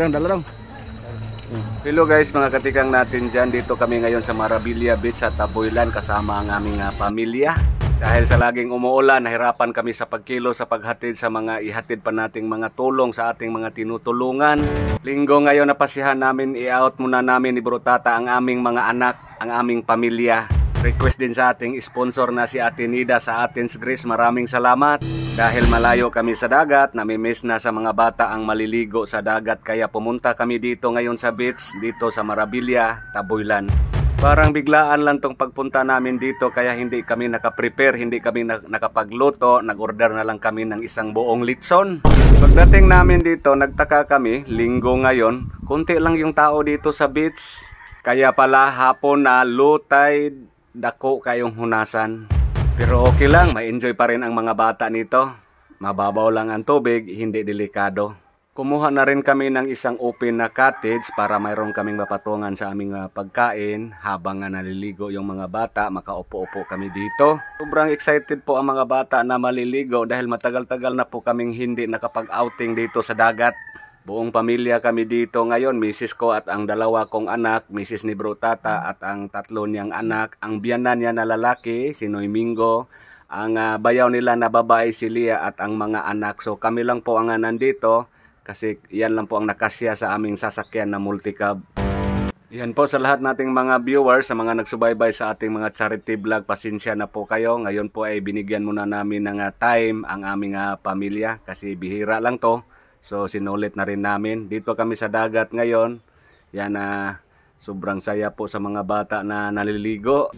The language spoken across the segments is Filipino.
Dalang, dalang. Hello guys, mga katikang natin dyan. Dito kami ngayon sa Marabilia Beach sa Taboylan kasama ang aming pamilya. Dahil sa laging umuulan, nahirapan kami sa pagkilo sa paghatid sa mga ihatid pa nating mga tulong sa ating mga tinutulungan. Linggo ngayon napasihan namin, i-out muna namin ni Bro Tata ang aming mga anak, ang aming pamilya. Request din sa ating sponsor na si Ate Nida sa Athens, Greece. Maraming salamat. Dahil malayo kami sa dagat, namimiss na sa mga bata ang maliligo sa dagat. Kaya pumunta kami dito ngayon sa beach, dito sa Marabilia, Taboylan. Parang biglaan lang tong pagpunta namin dito kaya hindi kami nakaprepare, hindi kami nakapagluto. Nag-order na lang kami ng isang buong litson. Pagdating namin dito, nagtaka kami, linggo ngayon, kunti lang yung tao dito sa beach. Kaya pala hapon na low tide, dako kayong hunasan. Pero okay lang, may enjoy pa rin ang mga bata nito. Mababaw lang ang tubig, hindi delikado. Kumuha na rin kami ng isang open na cottage para mayroon kaming mapatungan sa aming pagkain. Habang naliligo yung mga bata, makaupo-upo kami dito. Sobrang excited po ang mga bata na maliligo dahil matagal-tagal na po kaming hindi nakapag-outing dito sa dagat. Buong pamilya kami dito ngayon, misis ko at ang dalawa kong anak, misis ni Bro Tata at ang tatlo niyang anak. Ang biyanan niya na lalaki, si Noy Mingo, ang bayaw nila na babae si Lia at ang mga anak. So kami lang po ang nandito kasi yan lang po ang nakasya sa aming sasakyan na multicab. Yan po sa lahat nating mga viewers, sa mga nagsubaybay sa ating mga charity vlog, pasensya na po kayo. Ngayon po ay binigyan muna namin ng time ang aming pamilya kasi bihira lang to. So sinulit na rin namin. Dito kami sa dagat ngayon. Yan sobrang saya po sa mga bata na naliligo.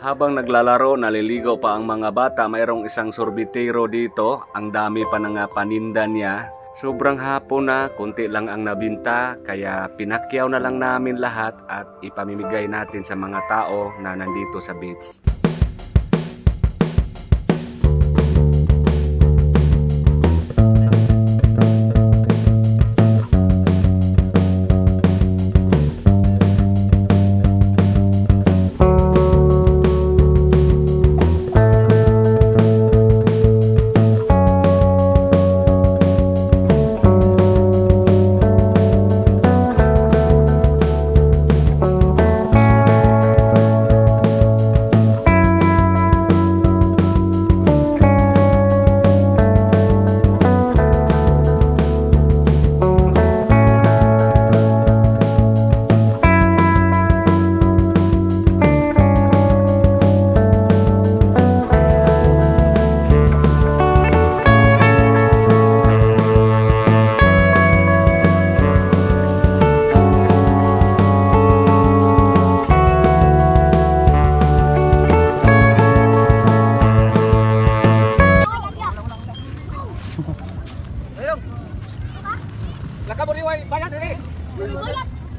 Habang naglalaro, naliligo pa ang mga bata, mayroong isang sorbitero dito. Ang dami pa ng paninda niya. Sobrang hapon na, kunti lang ang nabinta. Kaya pinakyaw na lang namin lahat at ipamimigay natin sa mga tao na nandito sa beach.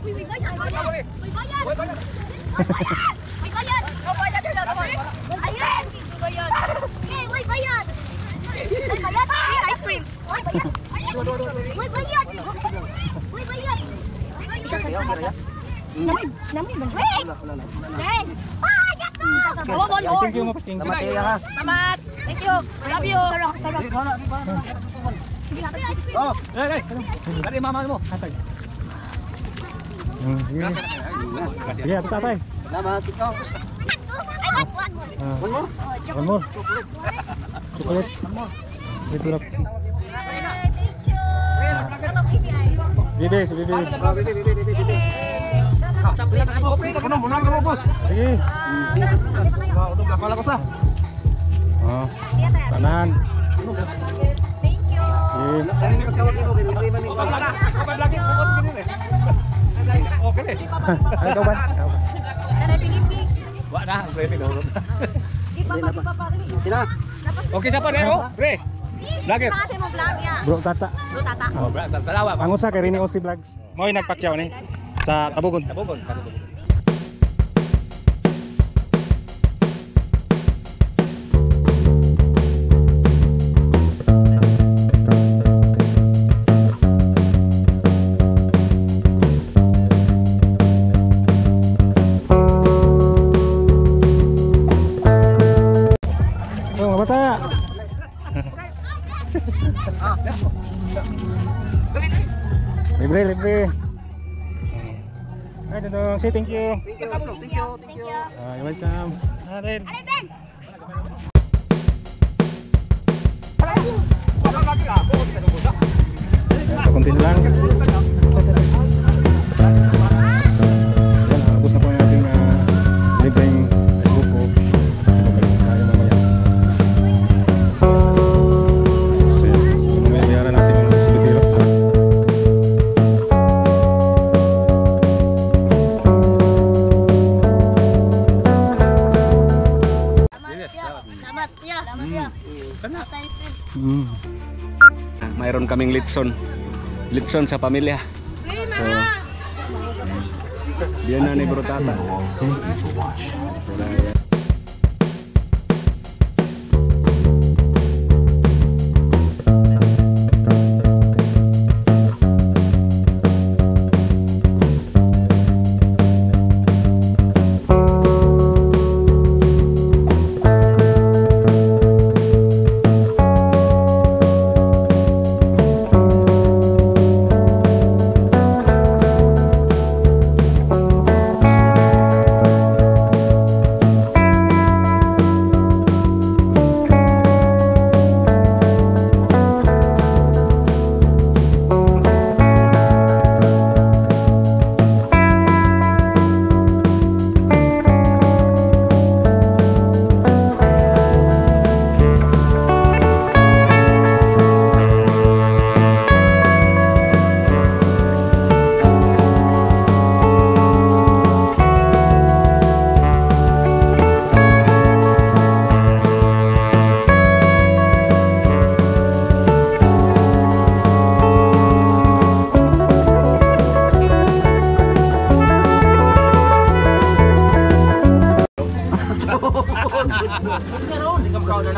Uy, may bayad! May bayad! May bayad! May bayad! Ayun! May bayad! May bayad! May bayad! May ice cream! May bayad! May bayad! May bayad! Isa sa bayad? Namin ba? Wait! Then! Isa sa bayad! Thank you, mapating. Salamat! Thank you! I love you! Sarap! Sarap! Oh, hey, dari mama mo. Hatag. Sige, tatay. Salamat ikaw. One more. One more. Chocolate. Ito lang. Thank you! Bibi, si Bibi. Sige. Kapala ko sa. Oh. Tanan. Thank you! Okay. Ay, kawan. Wala na, ready na. Okay, siapa Nero? Pre. Vlogger. Kasi mo vlog ya. Bro Tata. Bro Tata. Oh, bro Tata. Talawa. Ang usa kay Rini Osi Vlog. Mo'y nagpakyaw ni sa Tabugon. Tabugon. Oh, bata. Libre. Ay, dong. Say thank you. Thank you. You're welcome. Aren. Kontin lang. Yan, abot na po yung ating libreng buko. Babalik tayo mamaya. So yan, mamaya bayaran natin yung silipiro. Salamat ya. Salamat ya. Mayroon kaming litson. Litson sa pamilya. So, diyan na ni Bro Tata.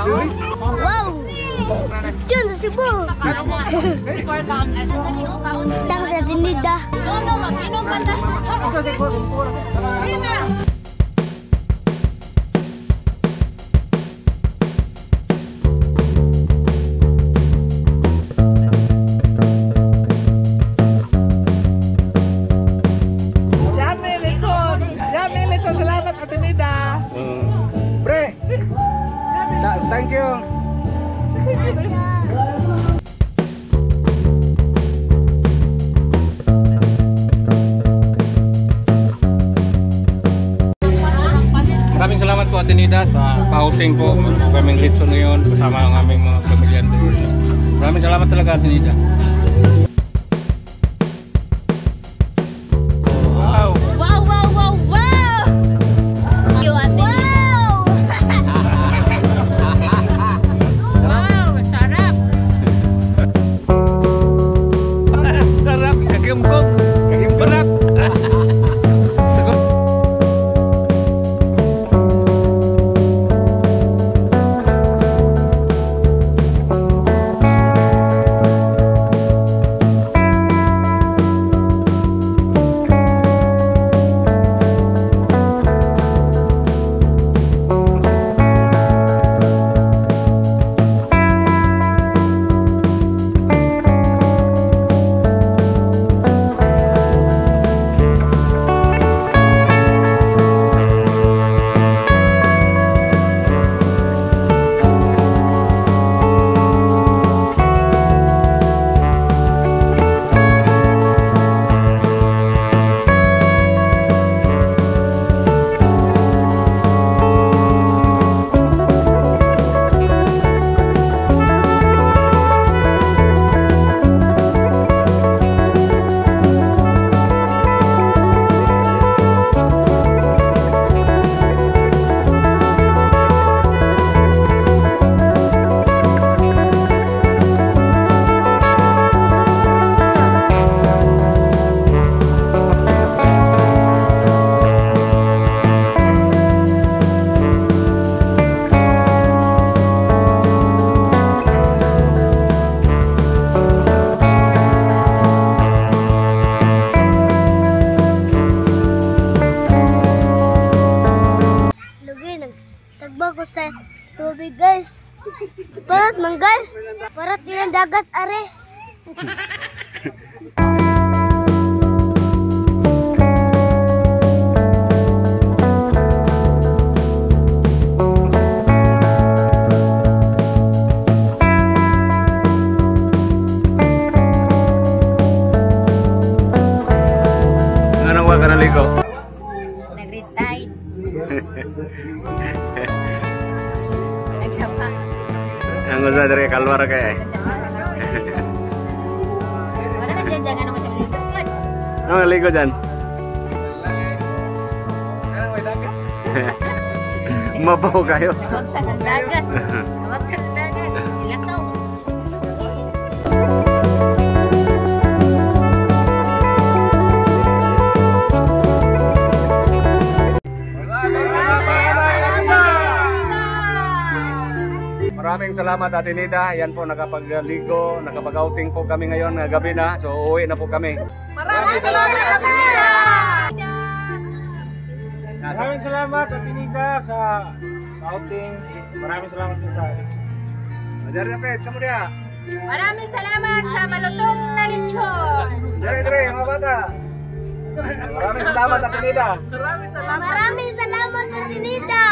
Wow! Diyan sa Cebu! Tang sa tinida. No, mag-inom pa na. Salamat Ate Nida. Pre. Thank you. Maraming salamat po Ate Nida sa pa-outing po. Kaming litson ngayon kasama ang aming mga pamilyan dito. Maraming salamat talaga Ate Nida. Wow! You ate. Wow! Sarap! Sarap, kagimkog. Berat. tubig guys. Parat man guys. Parat ilang dagat are. Anong wa ka naligo? Nag-retide. Nagsapa. Ang usa dari kalwar kay. Wala na siya dyan. Ano mo siya malito? Ano naligo dyan? Mabaw kayo. Wagtag ang dagat. Wagtag ang dagat. Ilakaw. Maraming salamat Ate Nida. Yan po nakapagligo, nakapag-outing po kami ngayon gabi na. So uuwi na po kami. Maraming salamat Ate Nida. Nasa Maraming salamat Ate Nida sa outing. Maraming salamat din sa Dari Pet, kamu dia. Maraming salamat sa malutong na lechon. Dari mga bata. Maraming salamat Ate Nida. Maraming salamat, Ate Nida.